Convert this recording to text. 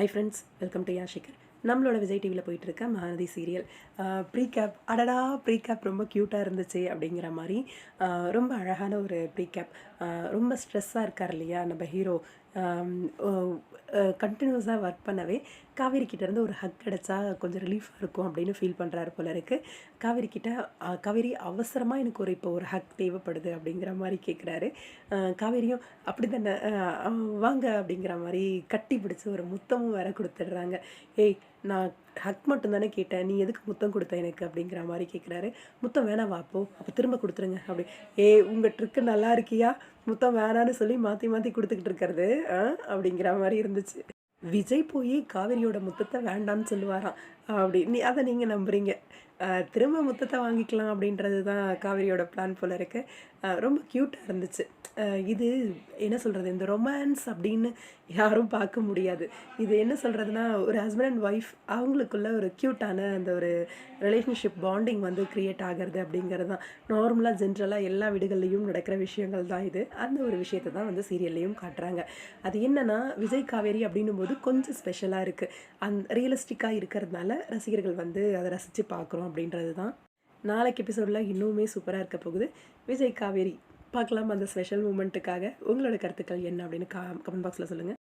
High friends, welcome to Yashikar. நம்மளோட விஜய் டிவியில் போயிட்டுருக்க மகாநதி சீரியல் ப்ரீகேப். அடடா, ப்ரீகேப் ரொம்ப க்யூட்டாக இருந்துச்சு அப்படிங்கிற மாதிரி ரொம்ப அழகான ஒரு ப்ரீகேப். ரொம்ப ஸ்ட்ரெஸ்ஸாக இருக்கார் இல்லையா நம்ம ஹீரோ. கண்டினியூஸாக ஒர்க் பண்ணவே காவேரி கிட்டேருந்து ஒரு ஹக் கிடச்சா கொஞ்சம் ரிலீஃபாக இருக்கும் அப்படின்னு ஃபீல் பண்ணுறாரு போல இருக்குது. காவேரி கிட்ட காவேரி அவசரமாக எனக்கு இப்போ ஒரு ஹக் தேவைப்படுது அப்படிங்கிற மாதிரி கேட்குறாரு. காவேரியும் அப்படி தானே, வாங்க அப்படிங்கிற மாதிரி கட்டி பிடிச்சி ஒரு முத்தமும் வேற கொடுத்துட்றாங்க. ஏய், நான் ஹக் மட்டும் தானே கேட்டேன், நீ எதுக்கு முத்தம் கொடுத்த எனக்கு அப்படிங்கிற மாதிரி கேட்குறாரு. முத்தம் வேணாம், வாப்போ அப்போ திரும்ப கொடுத்துருங்க அப்படி. உங்கள் ட்ரிக்கு நல்லா இருக்கியா, முத்தம் வேணான்னு சொல்லி மாற்றி மாற்றி கொடுத்துக்கிட்டு இருக்கிறது அப்படிங்கிற மாதிரி இருந்துச்சு. விஜய் போய் காவேரியோட முத்தத்தை வேண்டான்னு சொல்லுவாராம். அதை நீங்கள் நம்புறீங்க. திரும்ப முத்தத்தை வாங்கிக்கலாம் அப்படின்றது தான் காவேரியோட பிளான் போல இருக்குது. ரொம்ப க்யூட்டாக இருந்துச்சு. இது என்ன சொல்கிறது, இந்த ரொமான்ஸ் அப்படின்னு யாரும் பார்க்க முடியாது. இது என்ன சொல்கிறதுனா, ஒரு ஹஸ்பண்ட் அண்ட் ஒய்ஃப் அவங்களுக்குள்ள ஒரு க்யூட்டான அந்த ஒரு ரிலேஷன்ஷிப் பாண்டிங் வந்து க்ரியேட் ஆகிறது அப்படிங்கிறது தான் நார்மலாக ஜென்ரலாக எல்லா வீடுகள்லேயும் நடக்கிற விஷயங்கள் தான் இது. அந்த ஒரு விஷயத்தை தான் வந்து சீரியல்லையும் காட்டுறாங்க. அது என்னென்னா, விஜய் காவேரி அப்படின்னும் போது கொஞ்சம் ஸ்பெஷலாக இருக்குது. ரியலிஸ்டிக்காக இருக்கிறதுனால ரசிகர்கள் வந்து அதை ரசித்து பார்க்குறோம் அப்படின்றது தான். நாளைக்கு எபிசோடில் இன்னுமே சூப்பராக இருக்க போகுது. விஜய் காவேரி பார்க்கலாம். அந்த ஸ்பெஷல் மூமெண்ட்டுக்காக உங்களோட கருத்துக்கள் என்ன அப்படின்னு கமெண்ட் பாக்ஸில் சொல்லுங்கள்.